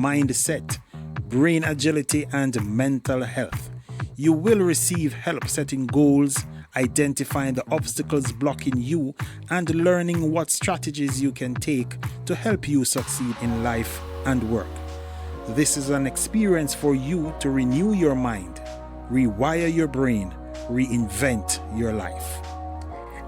mindset, brain agility, and mental health. You will receive help setting goals, identifying the obstacles blocking you, and learning what strategies you can take to help you succeed in life and work. This is an experience for you to renew your mind, rewire your brain, reinvent your life.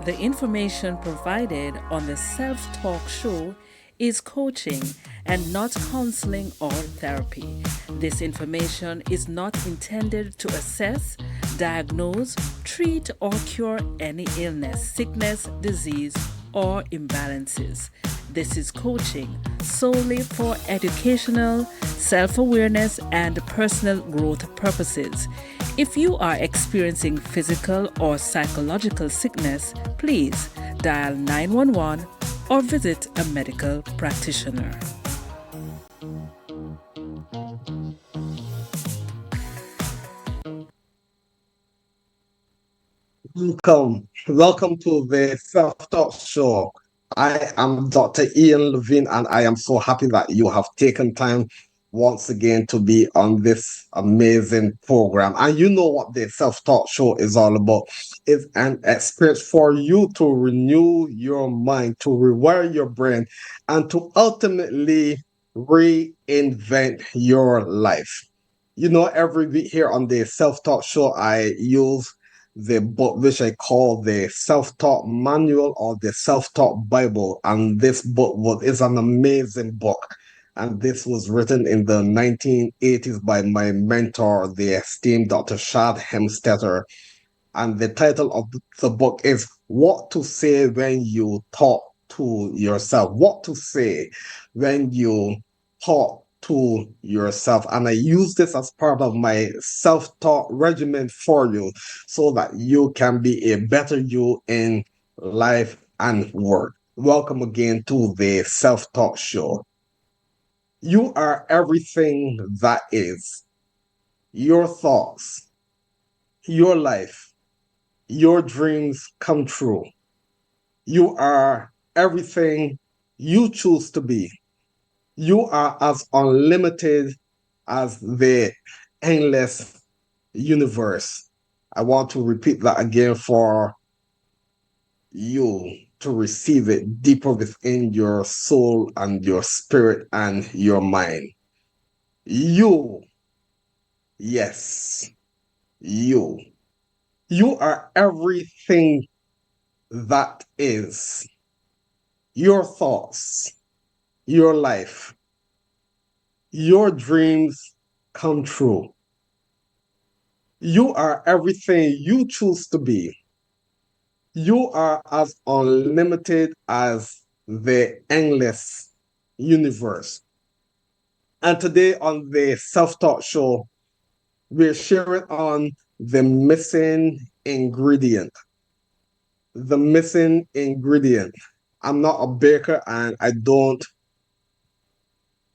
The information provided on the Self Talk Show is coaching and not counseling or therapy. This information is not intended to assess, diagnose, treat, or cure any illness, sickness, disease, or imbalances. This is coaching solely for educational, self awareness, and personal growth purposes. If you are experiencing physical or psychological sickness, please dial 911 or visit a medical practitioner. Welcome to the Self Talk Show. I am Dr. Ian Lavine, and I am so happy that you have taken time once again to be on this amazing program. And you know what the Self Talk Show is all about. It's an experience for you to renew your mind, to rewire your brain, and to ultimately reinvent your life. You know, every week here on the Self Talk Show, I use the book which I call the Self-Taught Manual or the Self-Taught Bible. And this book is an amazing book. And this was written in the 1980s by my mentor, the esteemed Dr. Shad Hemstetter. And the title of the book is What to Say When You Talk to Yourself. What to say when you talk to yourself. And I use this as part of my self-talk regimen for you so that you can be a better you in life and work. Welcome again to the Self-Talk Show. You are everything that is. Your thoughts, your life, your dreams come true. You are everything you choose to be. You are as unlimited as the endless universe. I want to repeat that again for you to receive it deeper within your soul and your spirit and your mind. You, yes, you. You are everything that is. Your thoughts, your life, your dreams come true. You are everything you choose to be. You are as unlimited as the endless universe. And today on the Self Talk Show, we're sharing on the missing ingredient. The missing ingredient. I'm not a baker and I don't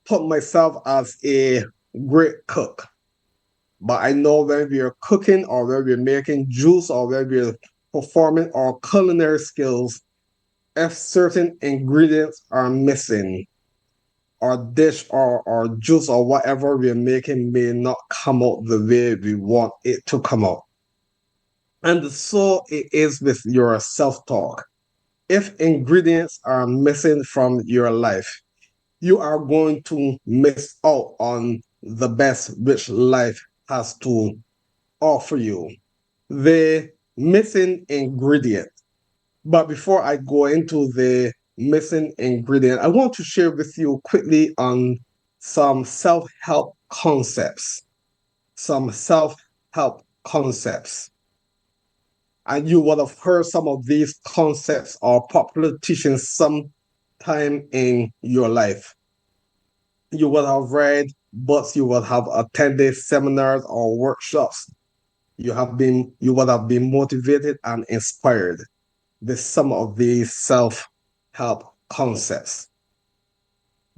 put myself as a great cook. But I know when we're cooking or when we're making juice or when we're performing our culinary skills, if certain ingredients are missing, our dish or our juice or whatever we're making may not come out the way we want it to come out. And so it is with your self talk. If ingredients are missing from your life, you are going to miss out on the best which life has to offer you. The missing ingredient. But before I go into the missing ingredient, I want to share with you quickly on some self-help concepts. Some self-help concepts. And you would have heard some of these concepts or popular teachings sometime in your life. You would have read books, you would have attended seminars or workshops. You would have been motivated and inspired with some of these self-help concepts.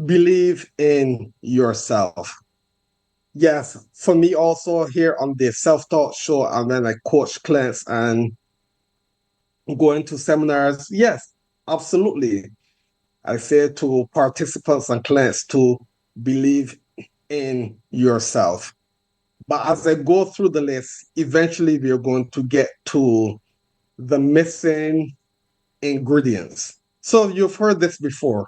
Believe in yourself. Yes, for me also here on the self-taught show, and when I coach clients and going to seminars, yes, absolutely. I say to participants and clients to believe in yourself. But as I go through the list, eventually we're going to get to the missing ingredients. So you've heard this before.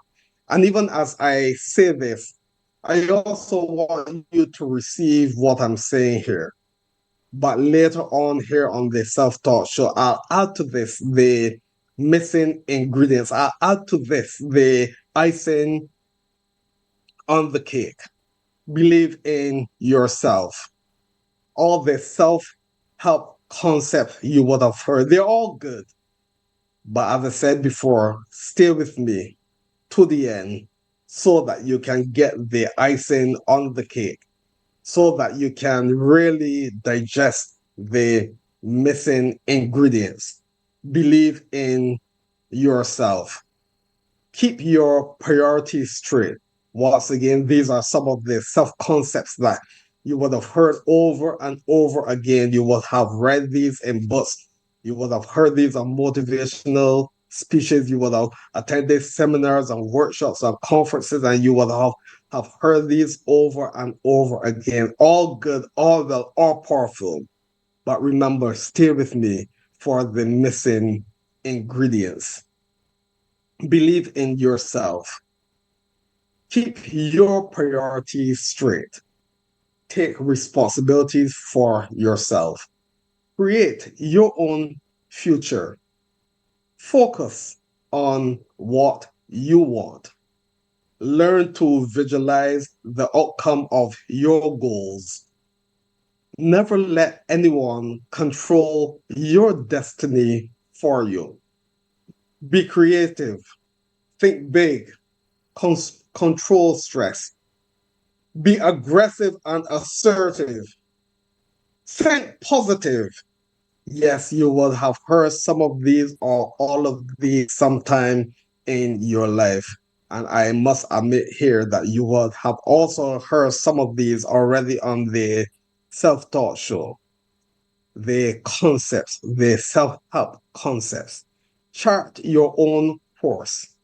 And even as I say this, I also want you to receive what I'm saying here. But later on here on the self-taught show, I'll add to this the missing ingredients. I'll add to this the icing on the cake. Believe in yourself. All the self-help concepts you would have heard, they're all good. But as I said before, stay with me to the end so that you can get the icing on the cake, so that you can really digest the missing ingredients. Believe in yourself. Keep your priorities straight. Once again, these are some of the self concepts that you would have heard over and over again. You would have read these in books. You would have heard these on motivational speeches. You would have attended seminars and workshops and conferences, and you would have heard these over and over again. All good, all well, all powerful. But remember, stay with me for the missing ingredients. Believe in yourself. Keep your priorities straight. Take responsibilities for yourself. Create your own future. Focus on what you want. Learn to visualize the outcome of your goals. Never let anyone control your destiny for you. Be creative. Think big. Control stress. Be aggressive and assertive. Think positive. Yes, you will have heard some of these or all of these sometime in your life. And I must admit here that you will have also heard some of these already on the self taught show. The concepts, the self help concepts. Chart your own course.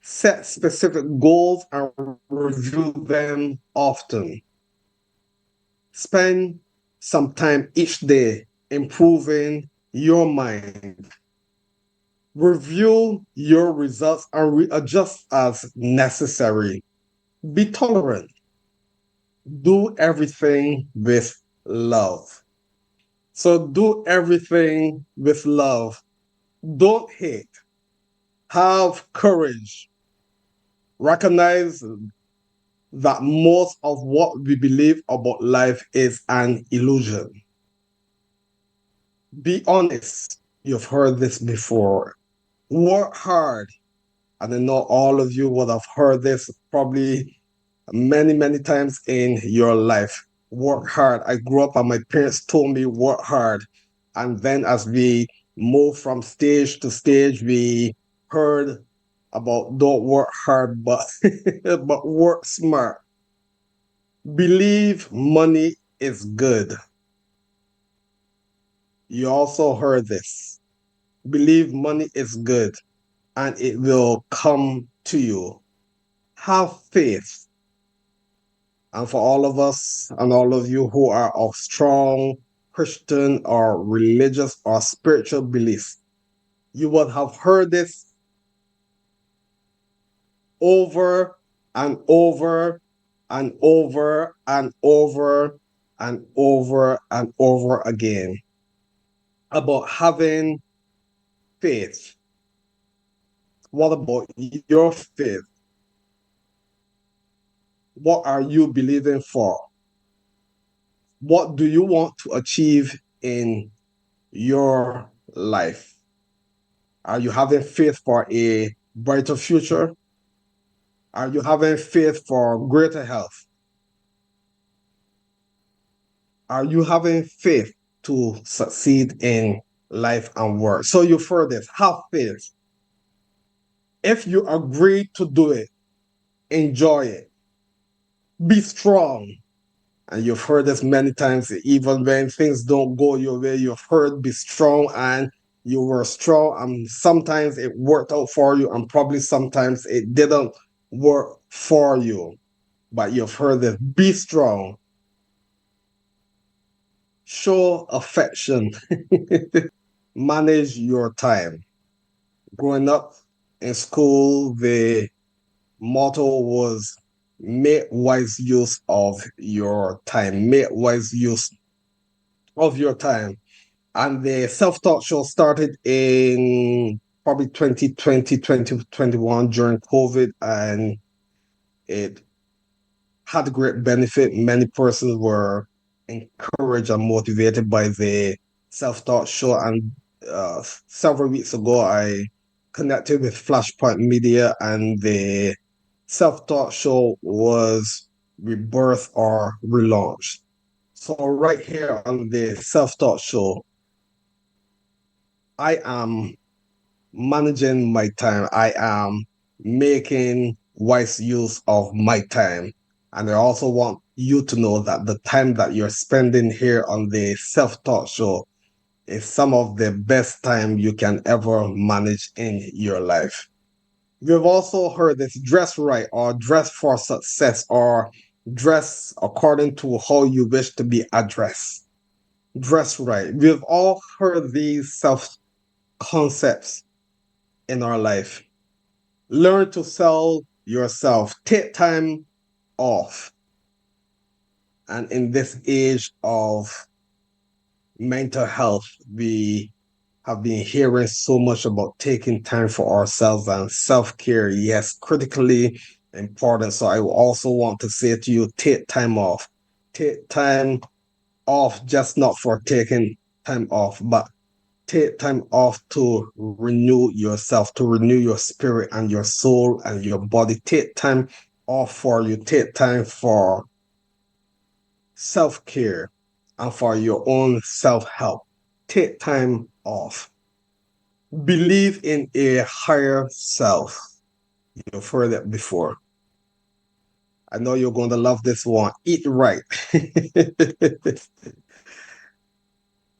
Set specific goals and review them often. Spend some time each day improving your mind. Review your results and readjust as necessary. Be tolerant. Do everything with love. So do everything with love. Don't hate. Have courage. Recognize that most of what we believe about life is an illusion. Be honest. You've heard this before. Work hard. And I know all of you would have heard this probably many, many times in your life. Work hard. I grew up and my parents told me work hard. And then as we moved from stage to stage, we heard about don't work hard, but but work smart. Believe money is good. You also heard this. Believe money is good and it will come to you. Have faith. And for all of us and all of you who are of strong Christian or religious or spiritual beliefs, you would have heard this over and over and over and over and over and over again about having faith. What about your faith? What are you believing for? What do you want to achieve in your life? Are you having faith for a brighter future? Are you having faith for greater health? Are you having faith to succeed in life and work? So you've heard this. Have faith. If you agree to do it, enjoy it. Be strong. And you've heard this many times, even when things don't go your way, you've heard be strong and you were strong. And sometimes it worked out for you, and probably sometimes it didn't work for you. but you've heard this. Be strong, show affection, manage your time. Growing up in school, the motto was make wise use of your time. Make wise use of your time. And the self-taught show started in probably 2020, 2021 during COVID, and it had a great benefit. Many persons were encouraged and motivated by the self-taught show. And several weeks ago, I connected with Flashpoint Media, and the self-taught show was rebirthed or relaunched. So right here on the self-taught show, I am managing my time. I am making wise use of my time. And I also want you to know that the time that you're spending here on the self-taught show is some of the best time you can ever manage in your life. We've also heard this: dress right, or dress for success, or dress according to how you wish to be addressed. Dress right. We've all heard these self concepts in our life. Learn to sell yourself. Take time off. And in this age of mental health, we have been hearing so much about taking time for ourselves, and self-care, yes, critically important. So I also want to say to you, take time off. Take time off, just not for taking time off, but take time off to renew yourself, to renew your spirit and your soul and your body. Take time off for you. Take time for self-care and for your own self-help. Take time off. Believe in a higher self. You've heard that before. I know you're going to love this one. Eat right.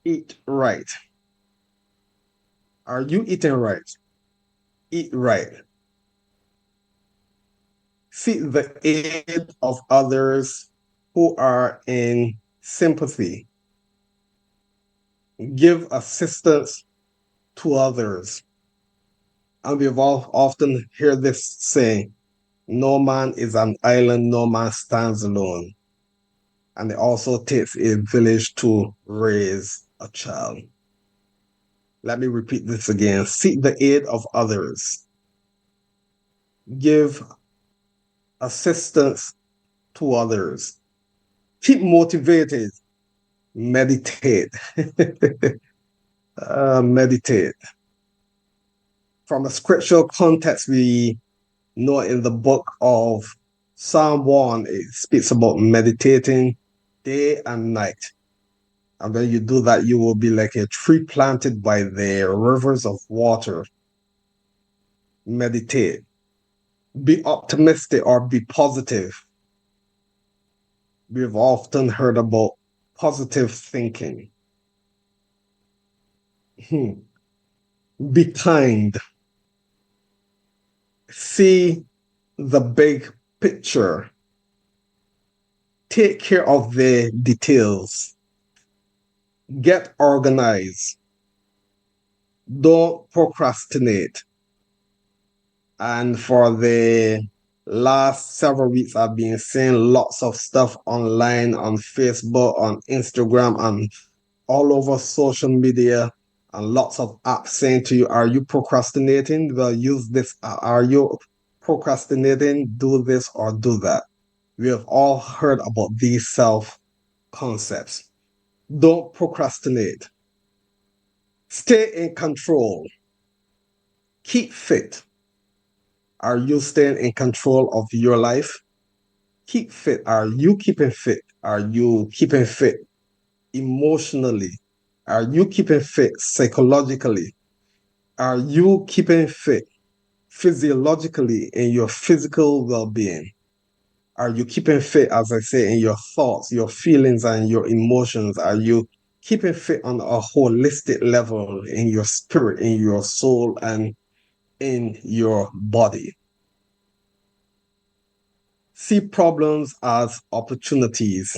Eat right. Are you eating right? Eat right. Seek the aid of others who are in sympathy. Give assistance to others. And we've all often heard this saying, no man is an island, no man stands alone. And it also takes a village to raise a child. Let me repeat this again. Seek the aid of others. Give assistance to others. Keep motivated. Meditate. Meditate. From a scriptural context, we know in the book of Psalm 1, it speaks about meditating day and night. And when you do that, you will be like a tree planted by the rivers of water. Meditate. Be optimistic or be positive. We've often heard about positive thinking. Be kind. See the big picture. Take care of the details. Get organized. Don't procrastinate. And for the last several weeks, I've been seeing lots of stuff online, on Facebook, on Instagram, and all over social media, and lots of apps saying to you, are you procrastinating? Well, use this. Are you procrastinating? Do this or do that. We have all heard about these self concepts. Don't procrastinate. Stay in control. Keep fit. Are you staying in control of your life? Keep fit. Are you keeping fit? Are you keeping fit emotionally? Are you keeping fit psychologically? Are you keeping fit physiologically in your physical well-being? Are you keeping fit, as I say, in your thoughts, your feelings, and your emotions? Are you keeping fit on a holistic level in your spirit, in your soul, and in your body? See problems as opportunities.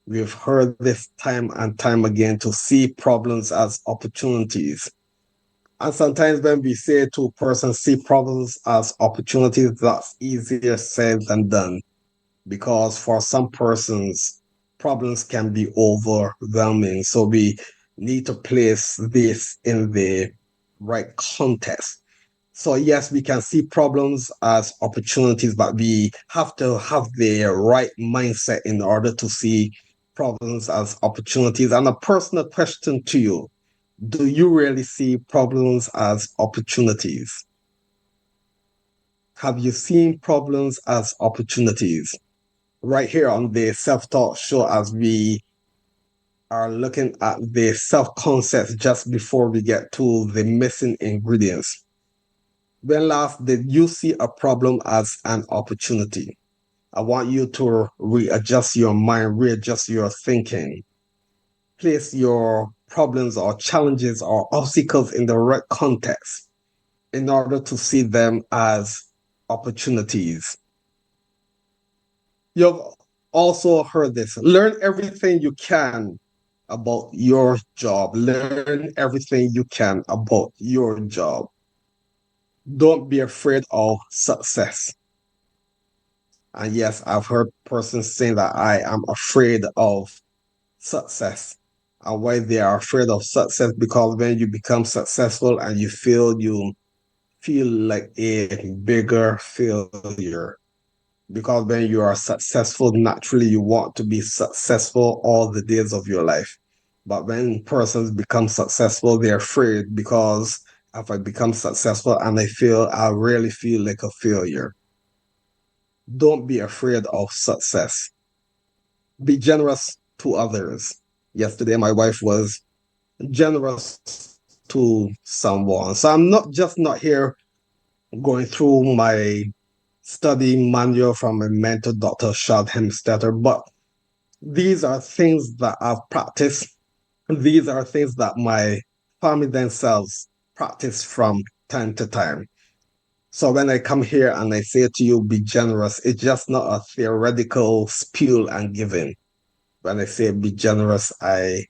We've heard this time and time again to see problems as opportunities. And sometimes when we say to a person, see problems as opportunities, that's easier said than done. Because for some persons, problems can be overwhelming. So we need to place this in the right context. So, yes, we can see problems as opportunities, but we have to have the right mindset in order to see problems as opportunities. And a personal question to you: do you really see problems as opportunities? Have you seen problems as opportunities? Right here on the Self Talk Show, as we are looking at the self concepts just before we get to the missing ingredients. When last did you see a problem as an opportunity? I want you to readjust your mind, readjust your thinking, place your problems or challenges or obstacles in the right context in order to see them as opportunities. You've also heard this: learn everything you can about your job. Learn everything you can about your job. Don't be afraid of success. And yes, I've heard persons saying that I am afraid of success. And why they are afraid of success, because when you become successful and you feel like a bigger failure. Because when you are successful, naturally you want to be successful all the days of your life. But when persons become successful, they're afraid, because if I become successful and I really feel like a failure. Don't be afraid of success. Be generous to others. Yesterday, my wife was generous to someone. So I'm not here going through my study manual from my mentor, Dr. Shad Hemstetter, but these are things that I've practiced. These are things that my family themselves practice from time to time. So when I come here and I say to you, be generous, it's just not a theoretical spiel and giving. When I say be generous, I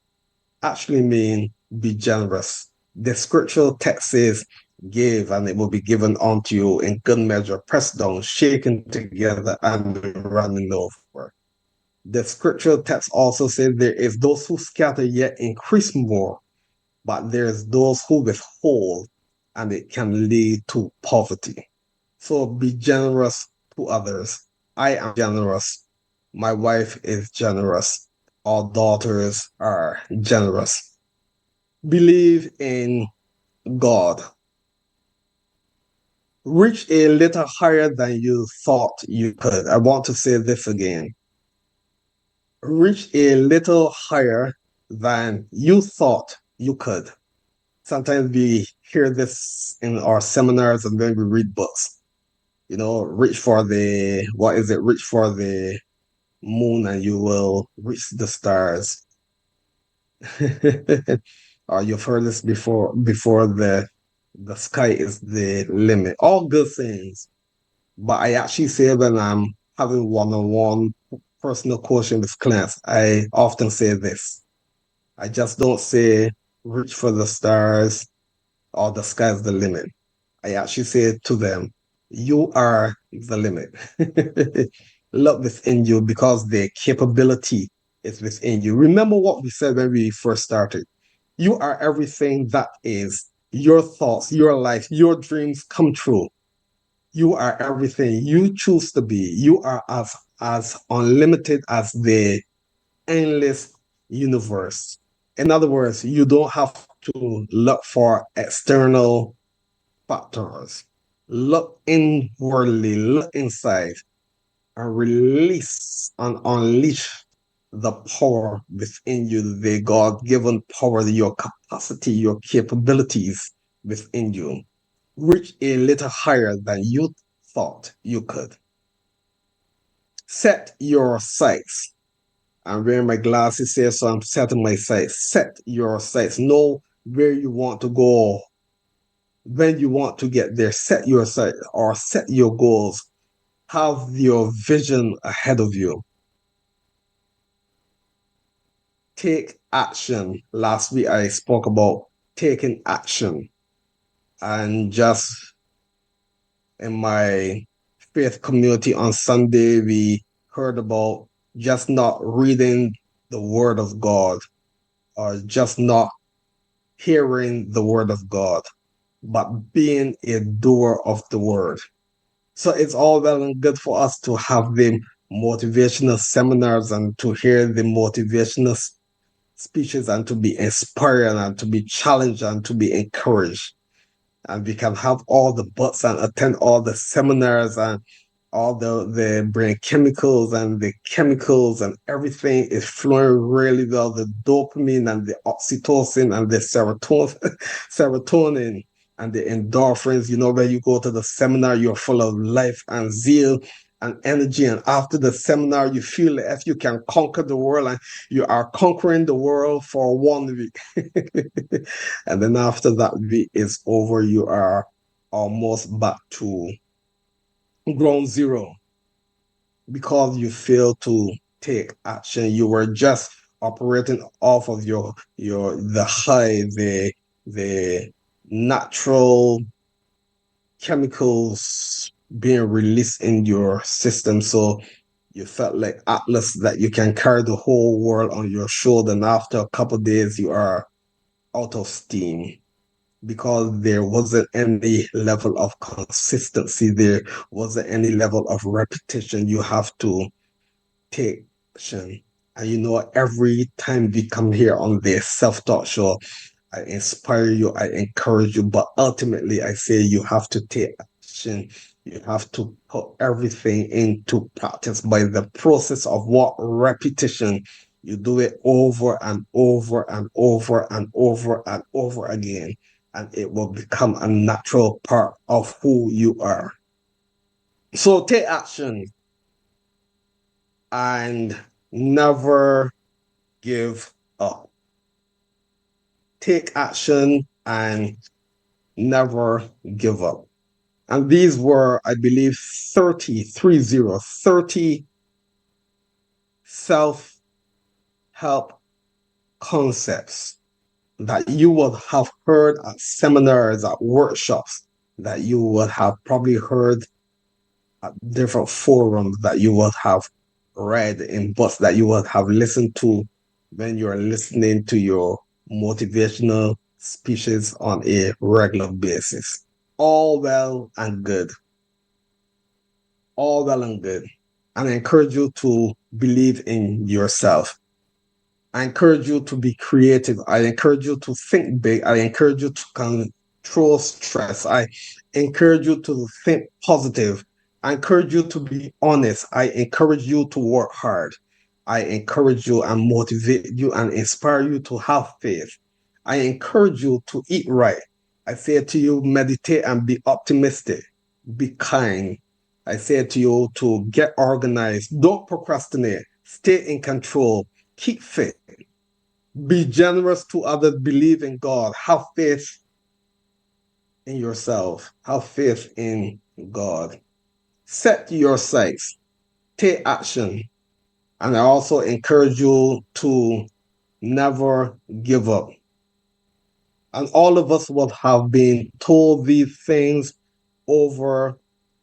actually mean be generous. The scriptural text says, give and it will be given unto you in good measure, pressed down, shaken together, and running over. The scriptural text also says there is those who scatter yet increase more, but there's those who withhold and it can lead to poverty. So be generous to others. I am generous. My wife is generous. Our daughters are generous. Believe in God. Reach a little higher than you thought you could. I want to say this again. Reach a little higher than you thought you could. Sometimes we hear this in our seminars and when we read books. You know, reach for the, what is it? Reach for the moon and you will reach the stars. Or you've heard this before the sky is the limit. All good things. But I actually say when I'm having one-on-one personal coaching with clients, I often say this. I just don't say reach for the stars or the sky's the limit. I actually say to them, you are the limit. Look within you, because the capability is within you. Remember what we said when we first started. You are everything that is your thoughts, your life, your dreams come true. You are everything you choose to be. You are as unlimited as the endless universe. In other words, you don't have to look for external factors. Look inwardly, look inside, and release and unleash the power within you, the God given power, your capacity, your capabilities within you. Reach a little higher than you thought you could. Set your sights. I'm wearing my glasses here, so I'm setting my sights. Set your sights. Know where you want to go, when you want to get there. Set your sights or set your goals. have your vision ahead of you. Take action. Last week I spoke about taking action, and just in my faith community on Sunday, we heard about just not reading the Word of God or just not hearing the Word of God, but being a doer of the Word. So it's all well and good for us to have the motivational seminars and to hear the motivational speeches and to be inspired and to be challenged and to be encouraged. And we can have all the buts and attend all the seminars and all the brain chemicals and the chemicals and everything is flowing really well. The dopamine and the oxytocin and the serotonin and the endorphins. You know, when you go to the seminar, you're full of life and zeal and energy. And after the seminar, you feel if you can conquer the world and you are conquering the world for 1 week. And then after that week is over, you are almost back to ground zero because you failed to take action. You were just operating off of your the high, the natural chemicals being released in your system. So you felt like Atlas that you can carry the whole world on your shoulder. And after a couple of days, you are out of steam because there wasn't any level of consistency. There wasn't any level of repetition. You have to take action. And you know, every time we come here on the self-talk show, I inspire you, I encourage you, but ultimately I say you have to take action. You have to put everything into practice by the process of what repetition. You do it over and over and over and over and over again, and it will become a natural part of who you are. So take action and never give up. Take action and never give up. And these were, I believe, 30 self help concepts that you would have heard at seminars, at workshops, that you would have probably heard at different forums, that you would have read in books, that you would have listened to when you're listening to your motivational speeches on a regular basis. All well and good. All well and good. And I encourage you to believe in yourself. I encourage you to be creative. I encourage you to think big. I encourage you to control stress. I encourage you to think positive. I encourage you to be honest. I encourage you to work hard. I encourage you and motivate you and inspire you to have faith. I encourage you to eat right. I say to you, meditate and be optimistic. Be kind. I say to you to get organized. Don't procrastinate. Stay in control. Keep fit. Be generous to others. Believe in God. Have faith in yourself. Have faith in God. Set your sights. Take action. And I also encourage you to never give up. And all of us would have been told these things over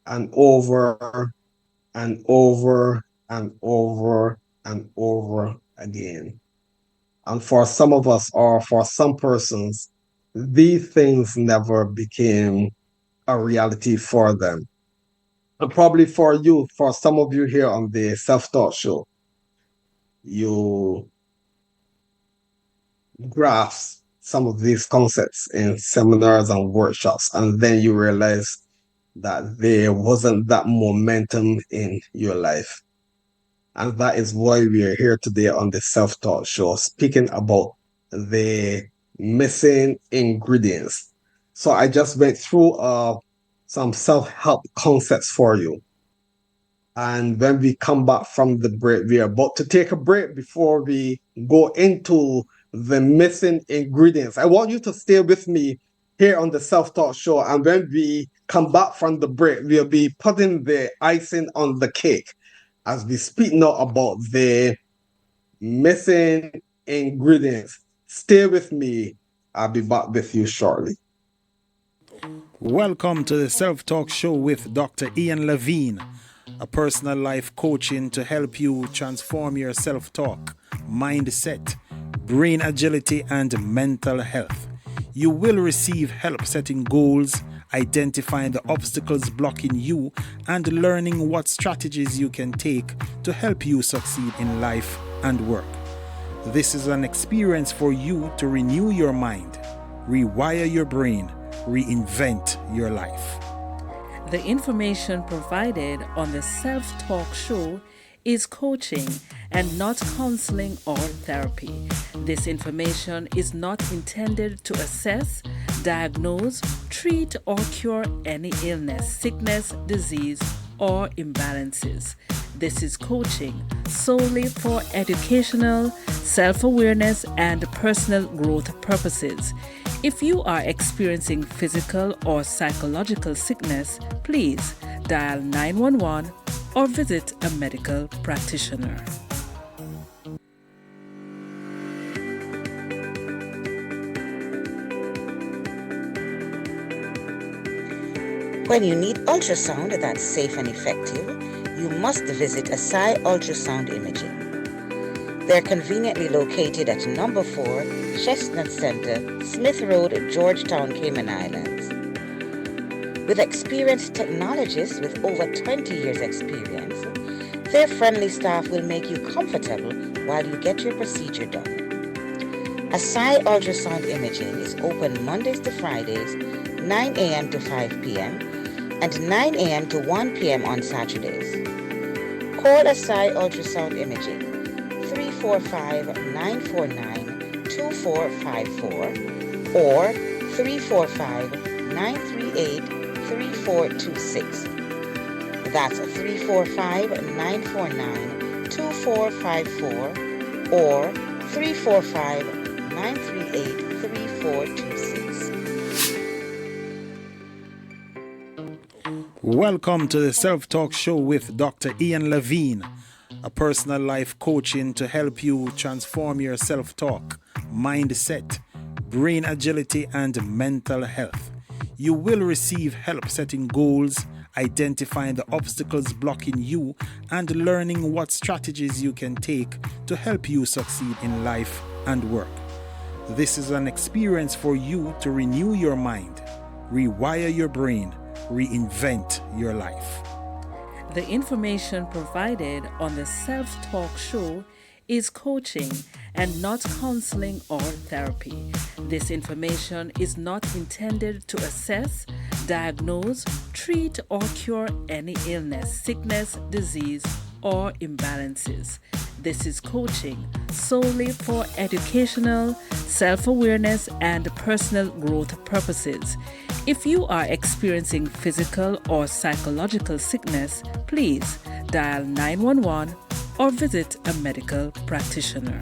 and over and over and over and over again. And for some of us, or for some persons, these things never became a reality for them. And probably for you, for some of you here on the self-taught show, you grasp some of these concepts in seminars and workshops, and then you realize that there wasn't that momentum in your life. And that is why we are here today on the Self-Taught Show, speaking about the missing ingredients. So I just went through some self-help concepts for you. And when we come back from the break, we are about to take a break before we go into the missing ingredients. I want you to stay with me here on the Self Talk Show. And when we come back from the break, we'll be putting the icing on the cake as we speak now about the missing ingredients. Stay with me. I'll be back with you shortly. Welcome to the Self Talk Show with Dr. Ian Lavine, a personal life coaching to help you transform your self talk, mindset, brain agility, and mental health. You will receive help setting goals, identifying the obstacles blocking you, and learning what strategies you can take to help you succeed in life and work. This is an experience for you to renew your mind, rewire your brain, reinvent your life. The information provided on the Self Talk Show is coaching and not counseling or therapy. This information is not intended to assess, diagnose, treat, or cure any illness, sickness, disease, or imbalances. This is coaching solely for educational, self-awareness, and personal growth purposes. If you are experiencing physical or psychological sickness, please dial 911 or visit a medical practitioner. When you need ultrasound that's safe and effective, you must visit Asai Ultrasound Imaging. They're conveniently located at number 4 Chestnut Center, Smith Road, Georgetown, Cayman Islands. With experienced technologists with over 20 years experience, their friendly staff will make you comfortable while you get your procedure done. Asai Ultrasound Imaging is open Mondays to Fridays, 9 a.m. to 5 p.m. and 9 a.m. to 1 p.m. on Saturdays. Call Asai Ultrasound Imaging 345-949-2454 or 345-938-3426. That's 345-949-2454 or 345-938-3426. Welcome to the Self Talk Show with Dr. Ian Lavine, a personal life coaching to help you transform your self talk, mindset, brain agility, and mental health. You will receive help setting goals, identifying the obstacles blocking you, and learning what strategies you can take to help you succeed in life and work. This is an experience for you to renew your mind, rewire your brain, reinvent your life. The information provided on the Self Talk Show is coaching and not counseling or therapy. This information is not intended to assess, diagnose, treat, or cure any illness, sickness, disease, or imbalances. This is coaching solely for educational, self-awareness, and personal growth purposes. If you are experiencing physical or psychological sickness, please dial 911 or visit a medical practitioner.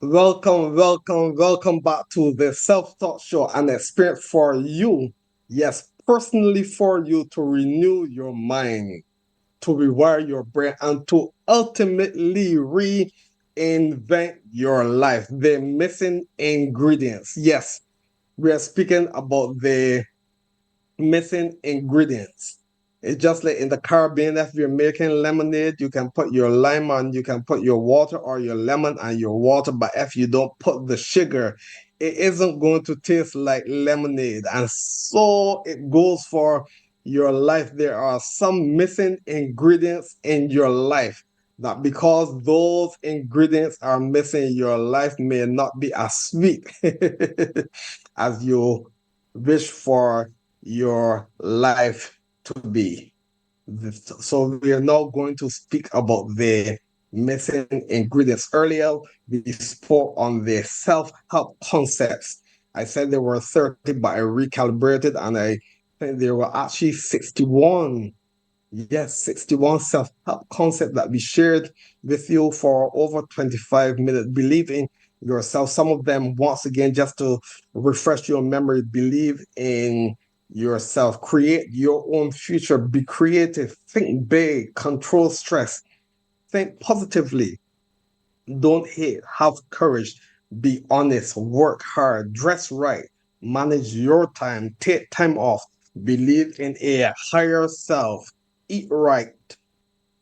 Welcome back to the Self Talk Show, an experience for you, yes, personally for you to renew your mind, to rewire your brain, and to ultimately reinvent your life. The missing ingredients. Yes, we are speaking about the missing ingredients. It's just like in the Caribbean, if you're making lemonade, you can put your lime and you can put your water or your lemon and your water, but if you don't put the sugar, it isn't going to taste like lemonade. And so it goes for your life. There are some missing ingredients in your life that because those ingredients are missing, your life may not be as sweet as you wish for your life to be. So we are now going to speak about the missing ingredients. Earlier, we spoke on the self-help concepts. I said there were 30, but I recalibrated and I think there were actually 61 Yes, 61 self-help concept that we shared with you for over 25 minutes. Believe in yourself. Some of them, once again, just to refresh your memory, believe in yourself. Create your own future. Be creative. Think big. Control stress. Think positively. Don't hate. Have courage. Be honest. Work hard. Dress right. Manage your time. Take time off. Believe in a higher self. Eat right.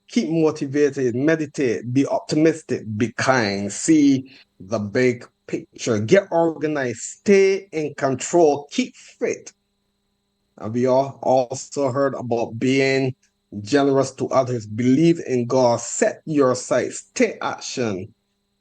Keep motivated. Meditate. Be optimistic. Be kind. See the big picture. Get organized. Stay in control. Keep fit. And we all also heard about being generous to others. Believe in God. Set your sights. Take action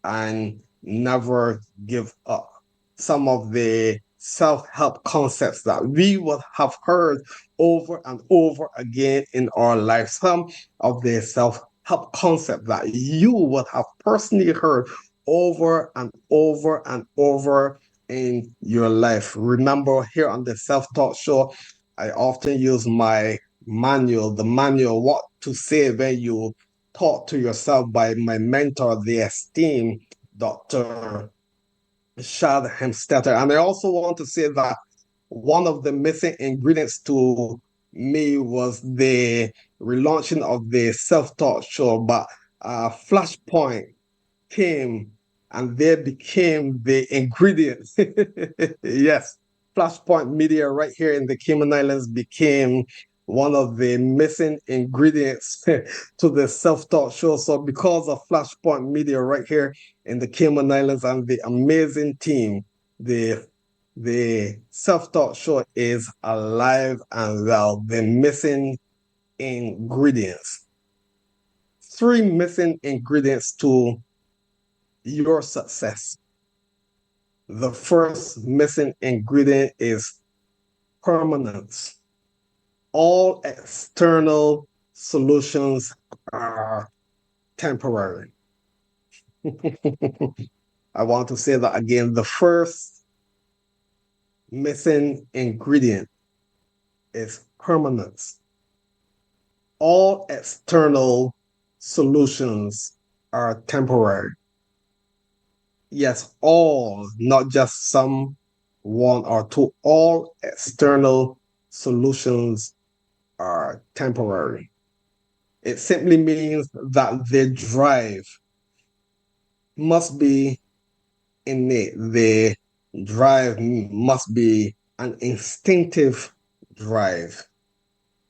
and never give up. Some of the self help concepts that we would have heard over and over again in our life. Some of the self help concepts that you would have personally heard over and over and over in your life. Remember, here on the Self Talk Show, I often use my the manual, what to say when you taught to yourself by my mentor, the esteemed Dr. Shad Hemstetter. And I also want to say that one of the missing ingredients to me was the relaunching of the self-taught show, but Flashpoint came and they became the ingredients. Yes, Flashpoint Media right here in the Cayman Islands became one of the missing ingredients to the self-taught show. So because of Flashpoint Media right here in the Cayman Islands and the amazing team, the the self-taught show is alive and well. The missing ingredients. Three missing ingredients to your success. The first missing ingredient is permanence. All external solutions are temporary. I want to say that again. The first missing ingredient is permanence. All external solutions are temporary. Yes, all, not just some, one or two, all external solutions are temporary. It simply means that the drive must be innate. The drive must be an instinctive drive.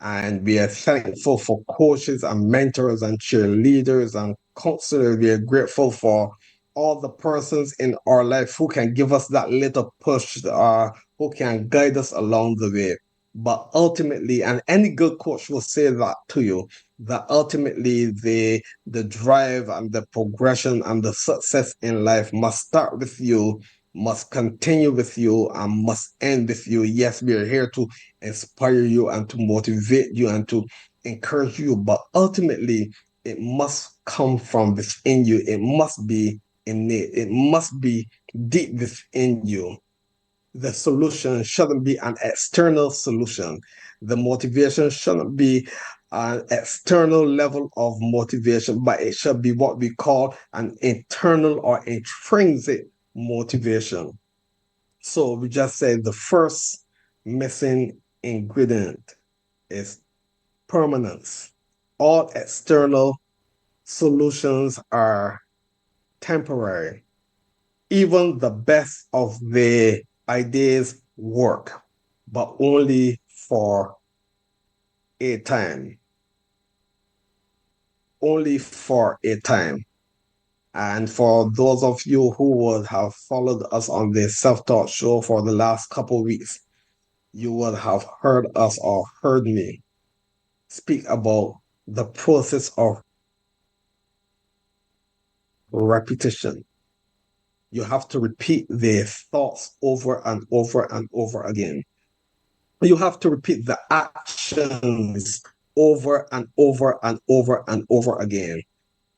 And we are thankful for coaches and mentors and cheerleaders and counselors. We are grateful for all the persons in our life who can give us that little push, who can guide us along the way. But ultimately, and any good coach will say that to you, that ultimately the drive and the progression and the success in life must start with you, must continue with you, and must end with you. Yes, we are here to inspire you and to motivate you and to encourage you, but ultimately it must come from within you. It must be innate. It must be deep within you. The solution shouldn't be an external solution. The motivation shouldn't be an external level of motivation, but it should be what we call an internal or intrinsic motivation. So we just said the first missing ingredient is permanence. All external solutions are temporary. Even the best of the ideas work, but only for a time. Only for a time. And for those of you who would have followed us on the self-taught show for the last couple of weeks, you would have heard us or heard me speak about the process of repetition. You have to repeat the thoughts over and over and over again. You have to repeat the actions over and over and over and over again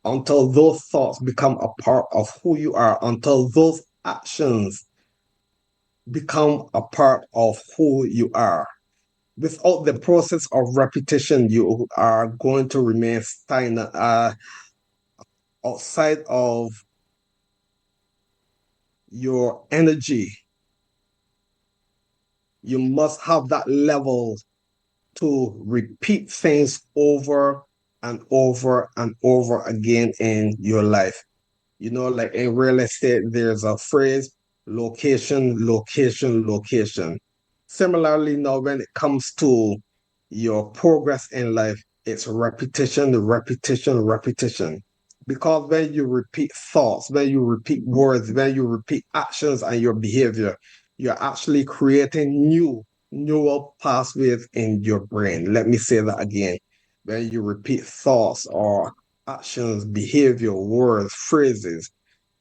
until those thoughts become a part of who you are, until those actions become a part of who you are. Without the process of repetition, you are going to remain stagnant, outside of your energy. You must have that level to repeat things over and over and over again in your life. You know, like in real estate, there's a phrase: location, location, location. Similarly, now when it comes to your progress in life, it's repetition, repetition, repetition. Because when you repeat thoughts, when you repeat words, when you repeat actions and your behavior, you're actually creating new neural pathways in your brain. Let me say that again. When you repeat thoughts or actions, behavior, words, phrases,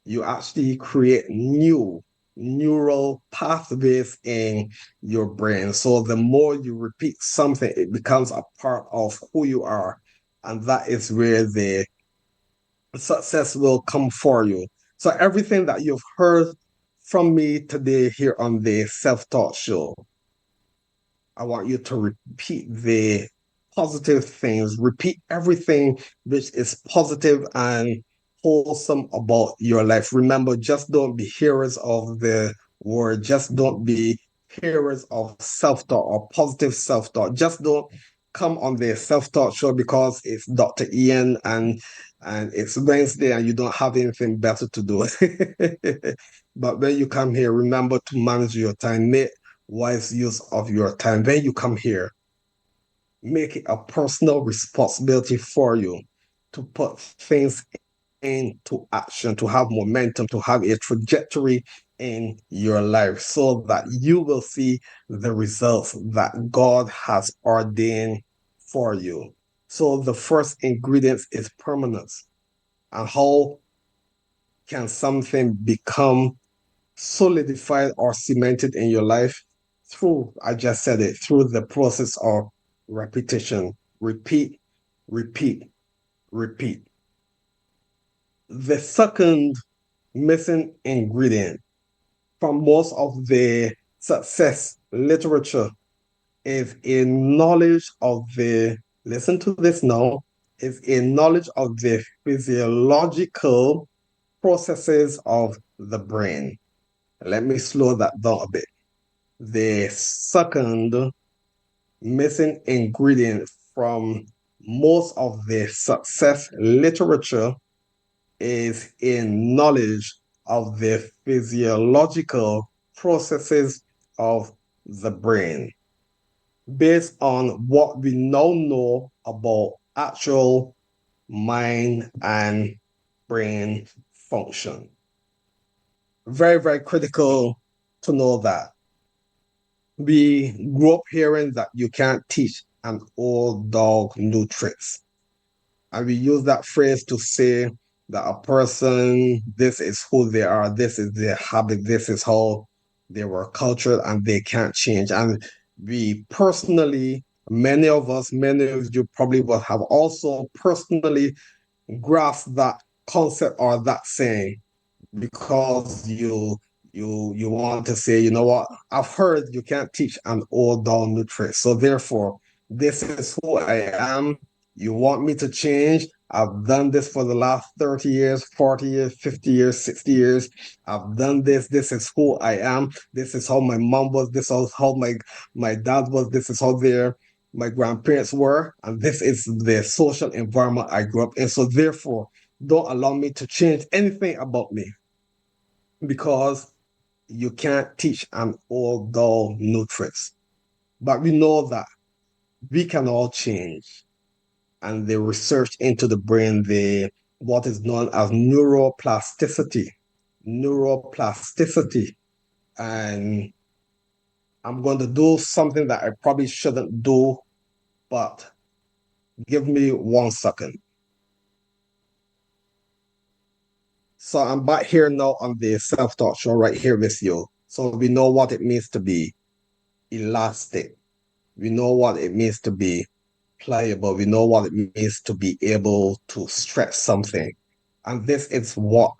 you actually create new neural pathways in your brain. So the more you repeat something, it becomes a part of who you are. And that is where the success will come for you. So everything that you've heard from me today here on the Self-Taught Show, I want you to repeat the positive things, repeat everything which is positive and wholesome about your life. Remember, just don't be hearers of the word, just don't be hearers of self talk or positive self talk. Just don't come on the self talk show because it's Dr. Ian and it's Wednesday and you don't have anything better to do. But when you come here, remember to manage your time. Make wise use of your time. When you come here, make it a personal responsibility for you to put things into action, to have momentum, to have a trajectory in your life so that you will see the results that God has ordained for you. So the first ingredient is permanence. And how can something become solidified or cemented in your life? Through, I just said it, through the process of repetition. Repeat, repeat, repeat. The second missing ingredient from most of the success literature is a knowledge of the, listen to this now, is a knowledge of the physiological processes of the brain. Let me slow that down a bit. The second missing ingredient from most of the success literature is in knowledge of the physiological processes of the brain. Based on what we now know about actual mind and brain function. Very, very critical to know that. We grew up hearing that you can't teach an old dog new tricks. And we use that phrase to say that a person, this is who they are, this is their habit, this is how they were cultured, and they can't change. And we personally, many of us, many of you probably will have also personally grasped that concept or that saying because you want to say, you know what, I've heard you can't teach an old dog new tricks. So therefore, this is who I am. You want me to change? I've done this for the last 30 years, 40 years, 50 years, 60 years. I've done this. This is who I am. This is how my mom was. This is how my dad was. This is how my grandparents were. And this is the social environment I grew up in. So therefore, don't allow me to change anything about me because you can't teach an old dog new tricks. But we know that we can all change. And the research into the brain, what is known as neuroplasticity. Neuroplasticity. And I'm going to do something that I probably shouldn't do, but give me 1 second. So I'm back here now on the Self-Taught Show right here with you. So we know what it means to be elastic. We know what it means to be pliable. We know what it means to be able to stretch something. And this is what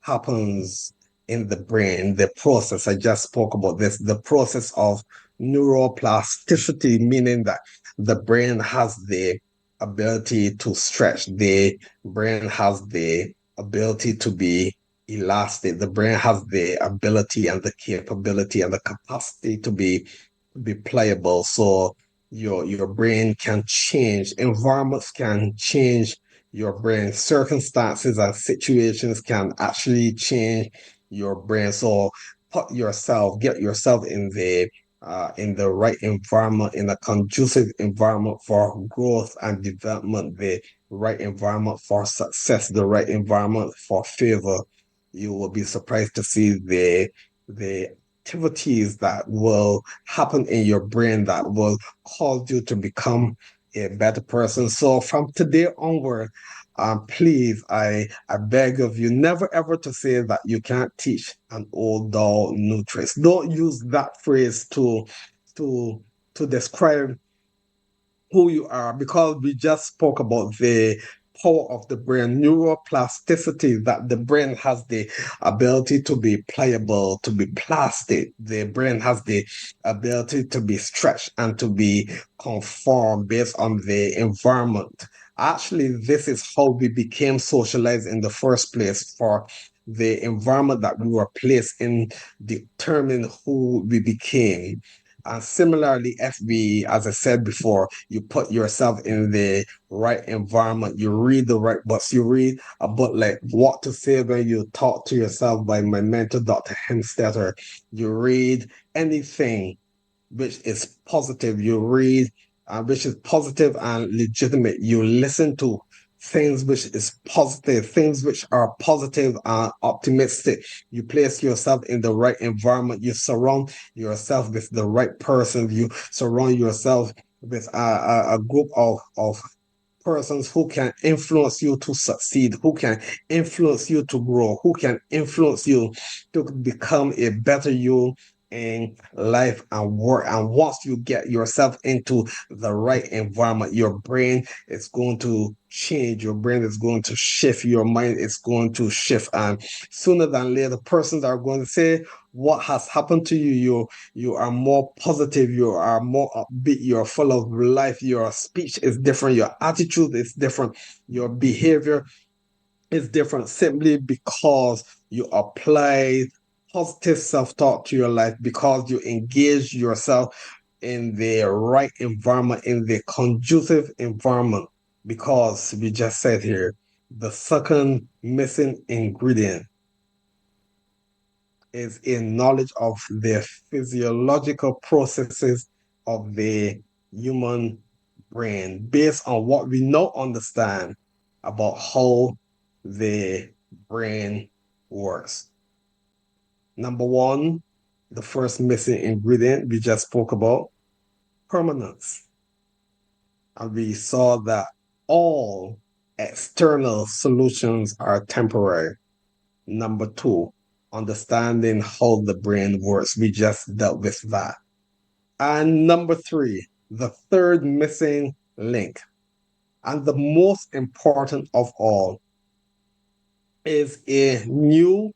happens in the brain, the process. I just spoke about this, the process of neuroplasticity, meaning that the brain has the ability to stretch, the brain has the ability to be elastic, the brain has the ability and the capability and the capacity to be pliable. So your brain can change, environments can change your brain, circumstances and situations can actually change your brain. So get yourself in the right environment, in a conducive environment for growth and development, the right environment for success, the right environment for favor. You will be surprised to see the activities that will happen in your brain that will cause you to become a better person. So from today onward, please, I beg of you, never ever to say that you can't teach an old dog new tricks. Don't use that phrase to to describe who you are, because we just spoke about the power of the brain, neuroplasticity, that the brain has the ability to be pliable, to be plastic. The brain has the ability to be stretched and to be conformed based on the environment. Actually, this is how we became socialized in the first place, for the environment that we were placed in determine who we became. And similarly, FB, as I said before, you put yourself in the right environment. You read the right books. You read a book like What to Say When You Talk to Yourself by my mentor, Dr. Hemstetter. You read anything which is positive. You read which is positive and legitimate. You listen to things which is positive, things which are positive and optimistic. You place yourself in the right environment. You surround yourself with the right person. You surround yourself with a group of persons who can influence you to succeed, who can influence you to grow, who can influence you to become a better you in life and work. And once you get yourself into the right environment, your brain is going to change, your brain is going to shift, your mind is going to shift, and sooner than later persons are going to say what has happened to you. You are more positive, you are more upbeat, you're full of life, your speech is different, your attitude is different, your behavior is different, simply because you apply positive self-talk to your life, because you engage yourself in the right environment, in the conducive environment. Because we just said here, the second missing ingredient is a knowledge of the physiological processes of the human brain, based on what we now understand about how the brain works. Number one, the first missing ingredient we just spoke about, permanence. And we saw that all external solutions are temporary. Number two, understanding how the brain works. We just dealt with that. And number three, the third missing link, and the most important of all, is a new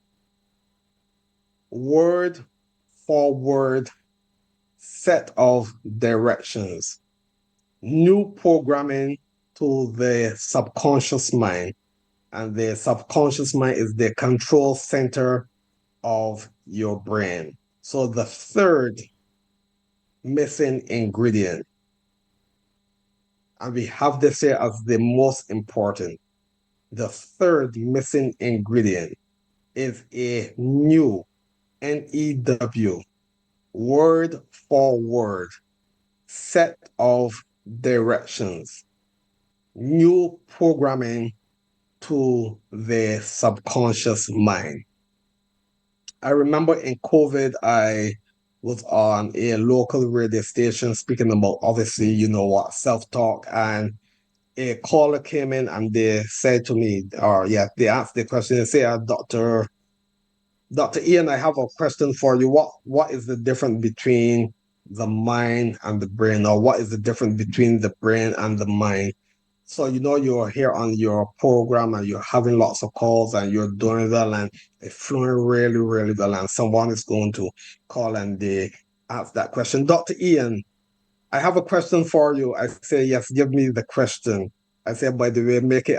word for word set of directions, new programming to the subconscious mind. And the subconscious mind is the control center of your brain. So the third missing ingredient, and we have this here as the most important, the third missing ingredient is a new NEW word for word set of directions, new programming to the subconscious mind. I remember in COVID, I was on a local radio station speaking about, obviously, you know what, self-talk, and a caller came in and they said to me, or yeah, they asked the question, they say, Dr. Ian, I have a question for you. What is the difference between the mind and the brain, or what is the difference between the brain and the mind? So, you know, you're here on your program and you're having lots of calls and you're doing well and it's flowing really, really well. And someone is going to call and they ask that question. Dr. Ian, I have a question for you. I say, yes, give me the question. I say, by the way, make it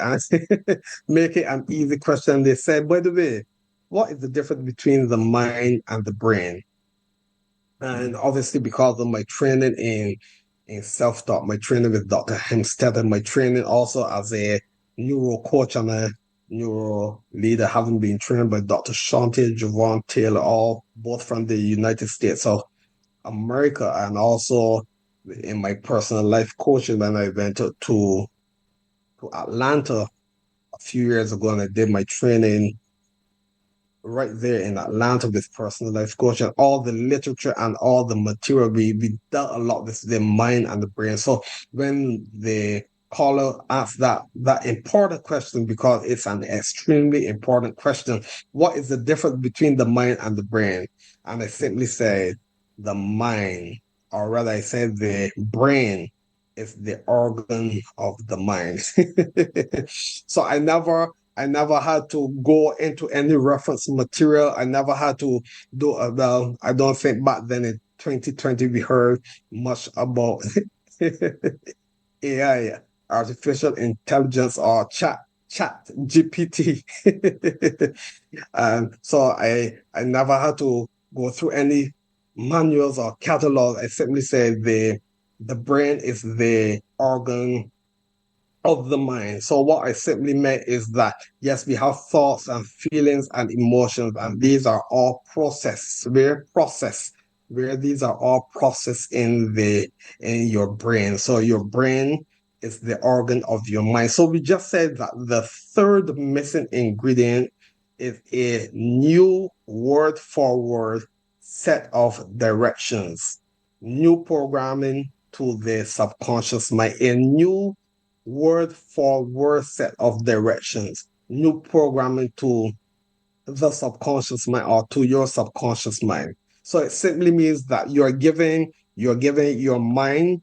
an easy question. They say, by the way, what is the difference between the mind and the brain? And obviously, because of my training in self-taught, my training with Dr. Hempstead, and my training also as a neuro coach and a neuro leader, having been trained by Dr. Shanti Javon Taylor, all both from the United States of America, and also in my personal life coaching when I went to Atlanta a few years ago and I did my training right there in Atlanta with personal life coaching, all the literature and all the material. We dealt a lot with the mind and the brain. So when the caller asked that important question, because it's an extremely important question, what is the difference between the mind and the brain? And I simply said the mind, or rather I said the brain is the organ of the mind. So I never had to go into any reference material. I never had to do well. I don't think back then in 2020 we heard much about AI, artificial intelligence, or chat GPT. And so I never had to go through any manuals or catalogs. I simply say the brain is the organ of the mind. So what I simply meant is that yes, we have thoughts and feelings and emotions, and these are all processed, where these are all processed in your brain. So your brain is the organ of your mind. So we just said that the third missing ingredient is a new word for word set of directions, new programming to the subconscious mind, a new word for word set of directions, new programming to the subconscious mind or to your subconscious mind. So it simply means that you're giving your mind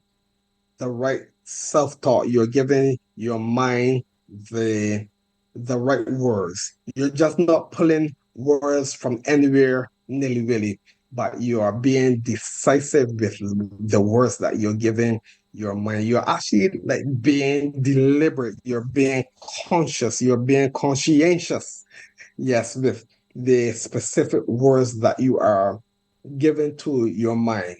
the right self-talk. You're giving your mind the the right words. You're just not pulling words from anywhere nilly-willy, but you are being decisive with the words that you're giving your mind. You're actually like being deliberate. You're being conscious. You're being conscientious. Yes, with the specific words that you are giving to your mind,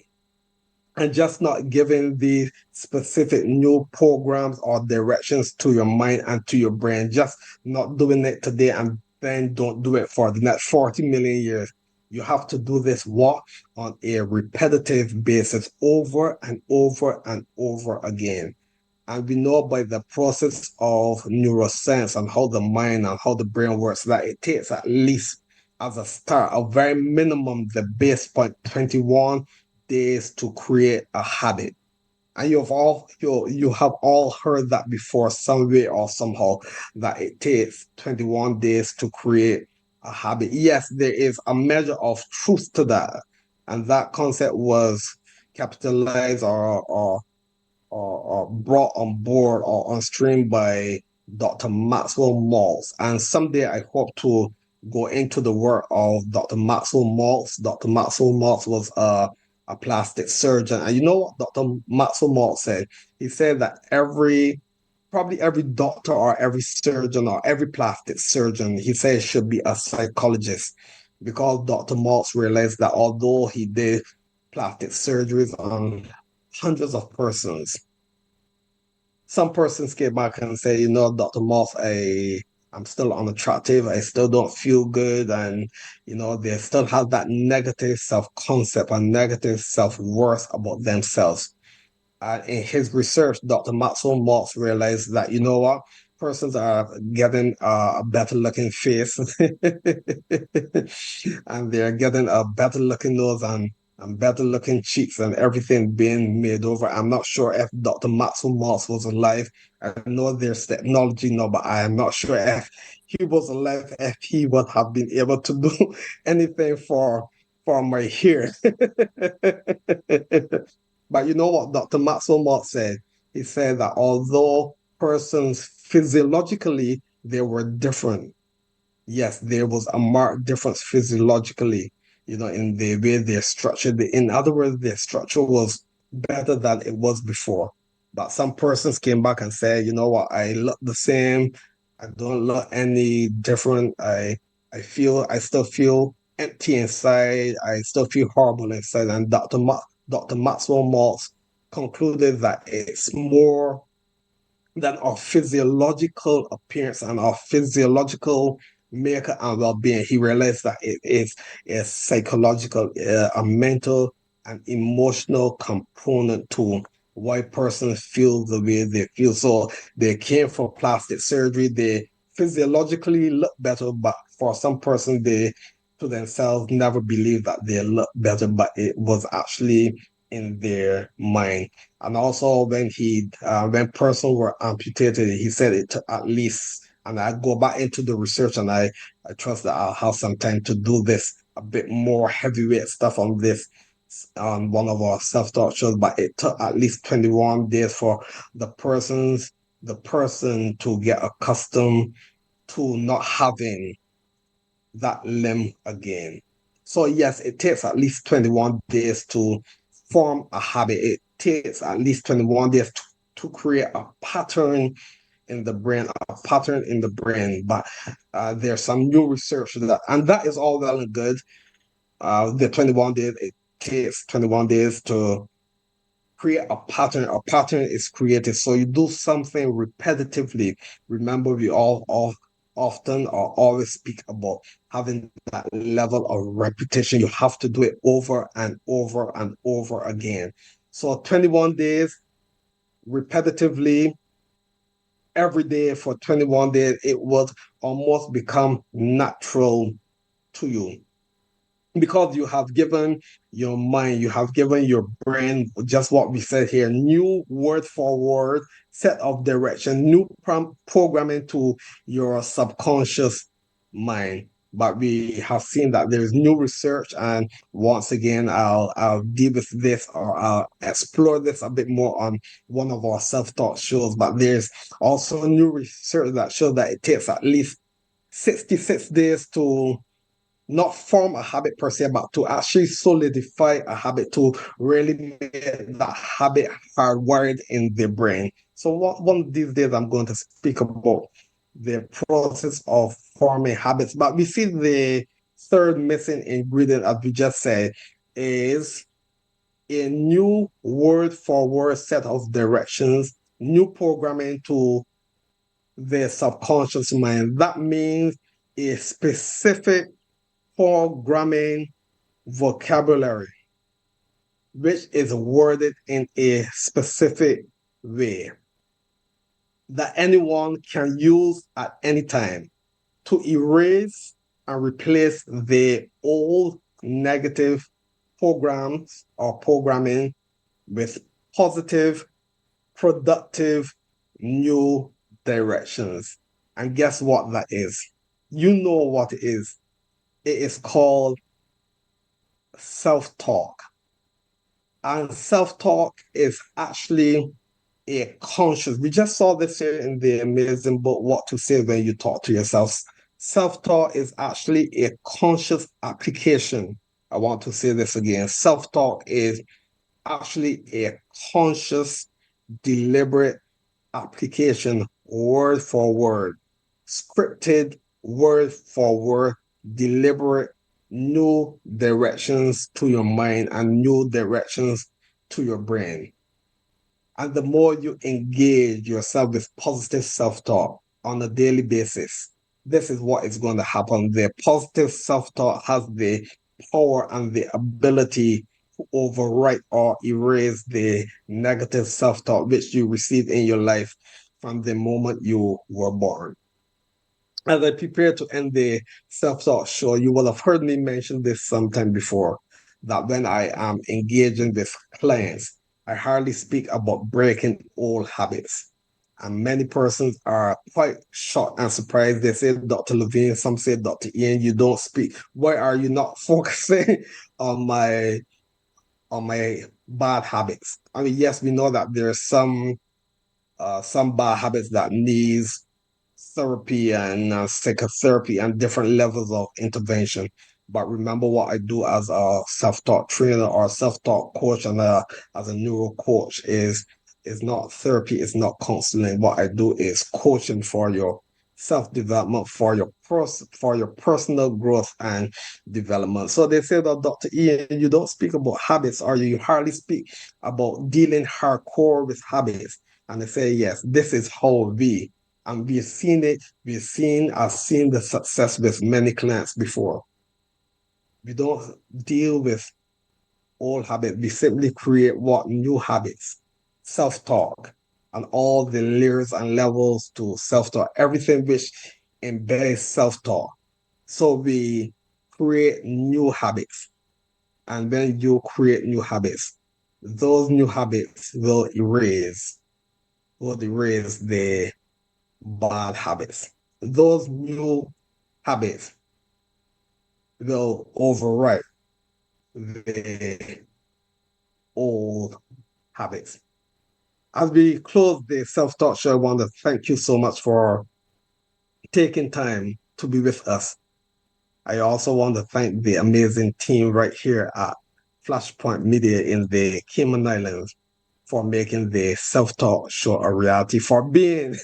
and just not giving the specific new programs or directions to your mind and to your brain. Just not doing it today and then don't do it for the next 40 million years. You have to do this walk on a repetitive basis over and over and over again. And we know by the process of neuroscience and how the mind and how the brain works that it takes at least as a start, a very minimum, the base point, 21 days to create a habit. And you have all heard that before, some way or somehow, that it takes 21 days to create a habit. Yes, there is a measure of truth to that. And that concept was capitalized or brought on board or on stream by Dr. Maxwell Maltz. And someday I hope to go into the work of Dr. Maxwell Maltz. Dr. Maxwell Maltz was a plastic surgeon. And you know what Dr. Maxwell Maltz said? He said that probably every doctor or every surgeon or every plastic surgeon, he says, should be a psychologist, because Dr. Maltz realized that although he did plastic surgeries on hundreds of persons, some persons came back and say, Dr. Moss, I'm still unattractive. I still don't feel good. And, they still have that negative self-concept and negative self-worth about themselves. And in his research, Dr. Maxwell Maltz realized that, you know what? Persons are getting a better looking face and they're getting a better looking nose and better looking cheeks and everything being made over. I'm not sure if Dr. Maxwell Maltz was alive. I know there's technology now, but I am not sure if he was alive, if he would have been able to do anything for my hair. But you know what Dr. Maxwell Maltz said? He said that although persons physiologically they were different, yes, there was a marked difference physiologically. in the way they're structured. In other words, their structure was better than it was before. But some persons came back and said, you know what, I look the same. I don't look any different. I still feel empty inside. I still feel horrible inside. And Dr. Maxwell Maltz concluded that it's more than our physiological appearance and our physiological makeup and well-being. He realized that it is a psychological, a mental and emotional component to why persons feel the way they feel. So they came for plastic surgery. They physiologically look better, but for some person, they to themselves never believed that they look better, but it was actually in their mind. And also when persons were amputated, he said it took at least, and I go back into the research and I trust that I'll have some time to do this a bit more heavyweight stuff on this on one of our self-taught shows, but it took at least 21 days for the person to get accustomed to not having that limb again. So yes, it takes at least 21 days to form a habit. It takes at least 21 days to create a pattern in the brain, But there's some new research that, and that is all well and good. The 21 days, it takes 21 days to create a pattern. A pattern is created. So you do something repetitively. Remember, we all often or always speak about having that level of repetition. You have to do it over and over and over again. So 21 days repetitively every day for 21 days, it would almost become natural to you because you have given your mind, you have given your brain just what we said here, new word for word set of direction, new programming to your subconscious mind. But we have seen that there is new research, and once again, I'll deal with this or I'll explore this a bit more on one of our self-taught shows. But there's also new research that shows that it takes at least 66 days to not form a habit per se, but to actually solidify a habit, to really make that habit hardwired in the brain. So one of these days I'm going to speak about the process of forming habits. But we see the third missing ingredient, as we just said, is a new word for word set of directions, new programming to the subconscious mind. That means a specific programming vocabulary, which is worded in a specific way that anyone can use at any time to erase and replace the old negative programs or programming with positive, productive, new directions. And guess what that is? You know what it is. It is called self-talk. And self-talk is actually a conscious. We just saw this here in the amazing book, What to Say When You Talk to Yourself. Self-talk is actually a conscious application. I want to say this again. Self-talk is actually a conscious, deliberate application, word for word, scripted, word for word, deliberate, new directions to your mind and new directions to your brain. And the more you engage yourself with positive self-talk on a daily basis, this is what is going to happen. The positive self-talk has the power and the ability to overwrite or erase the negative self-talk which you received in your life from the moment you were born. As I prepare to end the self-talk show, you will have heard me mention this sometime before, that when I am engaging with clients, I hardly speak about breaking old habits. And many persons are quite shocked and surprised. They say, Dr. Lavine, some say, Dr. Ian, you don't speak. Why are you not focusing on my bad habits? I mean, yes, we know that there are some bad habits that needs therapy and psychotherapy and different levels of intervention. But remember what I do as a self-taught trainer or self-taught coach and as a neuro coach is not therapy, it's not counseling. What I do is coaching for your self-development, for your personal growth and development. So they say that Dr. Ian, you don't speak about habits, or you hardly speak about dealing hardcore with habits. And they say, yes, this is how we, and we've seen it, I've seen the success with many clients before. We don't deal with old habits. We simply create what new habits, self-talk, and all the layers and levels to self-talk, everything which embeds self-talk. So we create new habits. And when you create new habits, those new habits will erase the bad habits. Those new habits will overwrite the old habits. As we close the self-taught show, I want to thank you so much for taking time to be with us. I also want to thank the amazing team right here at Flashpoint Media in the Cayman Islands for making the self-taught show a reality, for being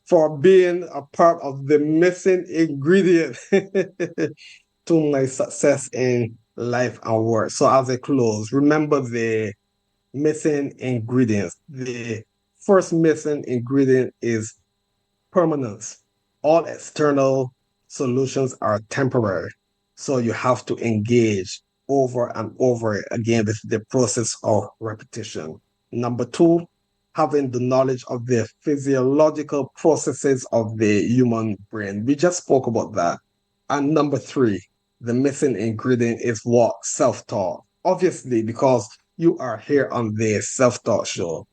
for being a part of the missing ingredient to my success in life and work. So as I close, remember the missing ingredients. The first missing ingredient is permanence. All external solutions are temporary. So you have to engage over and over again with the process of repetition. Number two, having the knowledge of the physiological processes of the human brain. We just spoke about that. And number three, the missing ingredient is what? Self-talk. Obviously, because you are here on the self-talk show.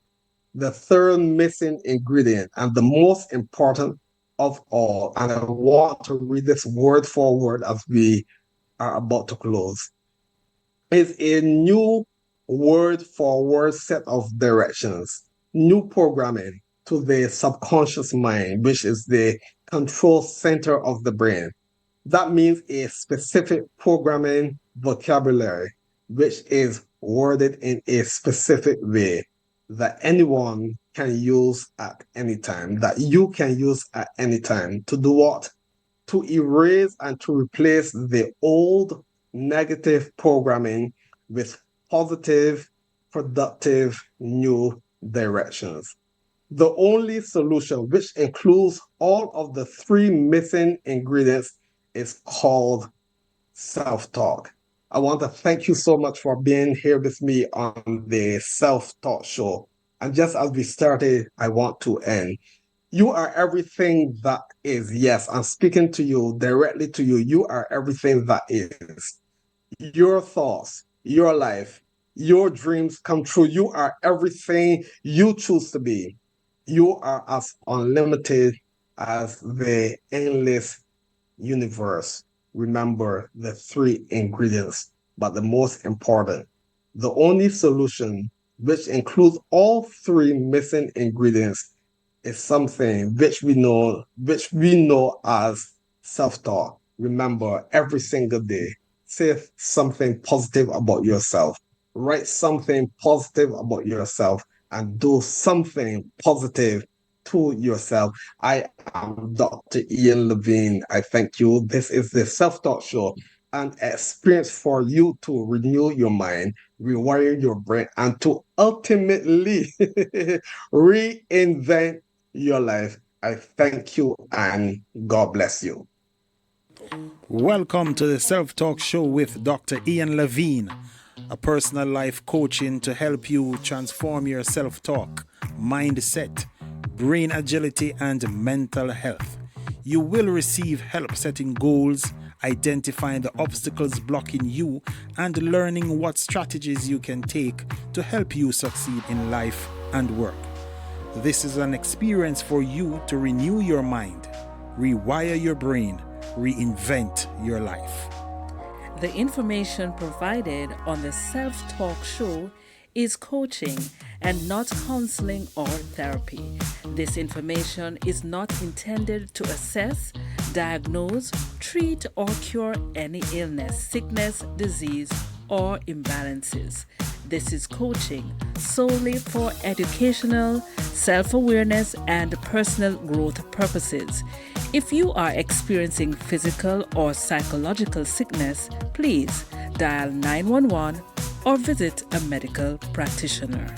The third missing ingredient, and the most important of all, and I want to read this word for word as we are about to close, is a new word for word set of directions, new programming to the subconscious mind, which is the control center of the brain. That means a specific programming vocabulary, which is worded in a specific way that anyone can use at any time, that you can use at any time to do what? To erase and to replace the old negative programming with positive, productive, new directions. The only solution, which includes all of the three missing ingredients, is called self-talk. I want to thank you so much for being here with me on the self-talk show. And just as we started, I want to end. You are everything that is. Yes, I'm speaking to you, directly to you. You are everything that is. Your thoughts, your life, your dreams come true. You are everything you choose to be. You are as unlimited as the endless universe. Remember the three ingredients, but the most important, the only solution, which includes all three missing ingredients, is something which we know as self-talk. Remember, every single day, say something positive about yourself. Write something positive about yourself and do something positive to yourself. I am Dr. Ian Lavine. I thank you. This is the Self-Talk Show, an experience for you to renew your mind, rewire your brain, and to ultimately reinvent your life. I thank you and God bless you. Welcome to the Self Talk Show with Dr. Ian Lavine, a personal life coaching to help you transform your self talk, mindset, brain agility, and mental health. You will receive help setting goals, identifying the obstacles blocking you, and learning what strategies you can take to help you succeed in life and work. This is an experience for you to renew your mind, rewire your brain, reinvent your life. The information provided on the Self Talk Show is coaching and not counseling or therapy. This information is not intended to assess, diagnose, treat, or cure any illness, sickness, disease, or imbalances. This is coaching solely for educational, self awareness, and personal growth purposes. If you are experiencing physical or psychological sickness, please dial 911 or visit a medical practitioner.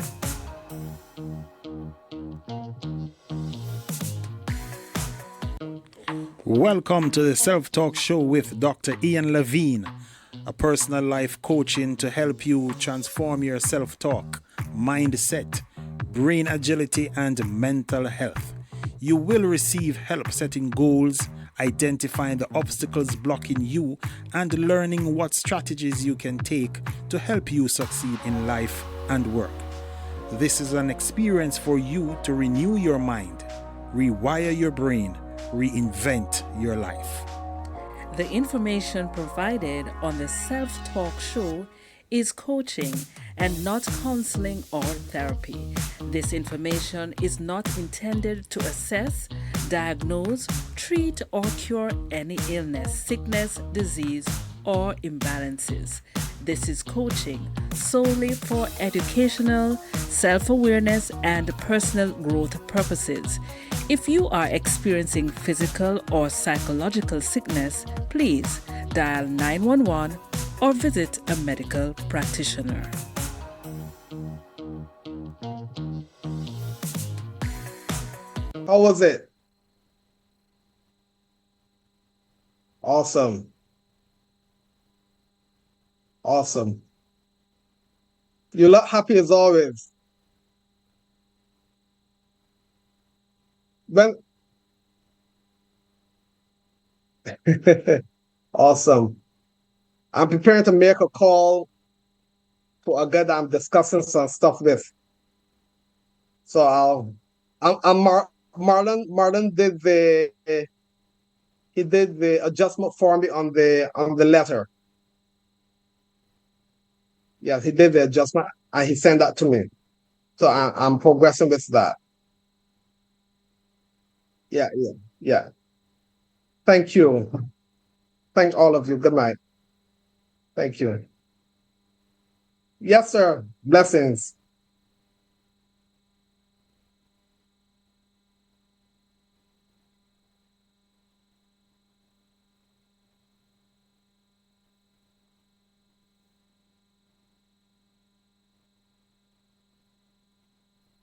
Welcome to the Self Talk Show with Dr. Ian Lavine, a personal life coaching to help you transform your self talk, mindset, brain agility, and mental health. You will receive help setting goals, identifying the obstacles blocking you, and learning what strategies you can take to help you succeed in life and work. This is an experience for you to renew your mind, rewire your brain, reinvent your life. The information provided on the Self Talk Show is coaching and not counseling or therapy. This information is not intended to assess, diagnose, treat, or cure any illness, sickness, disease, or imbalances. This is coaching solely for educational, self awareness, and personal growth purposes. If you are experiencing physical or psychological sickness, please dial 911 or visit a medical practitioner. How was it? Awesome. Awesome. You look happy as always. When awesome. I'm preparing to make a call to a guy that I'm discussing some stuff with. So Marlon did the adjustment for me on the letter. Yes, he did the adjustment and he sent that to me. So I'm progressing with that. Yeah. Thank you. Thank all of you. Good night. Thank you. Yes, sir. Blessings.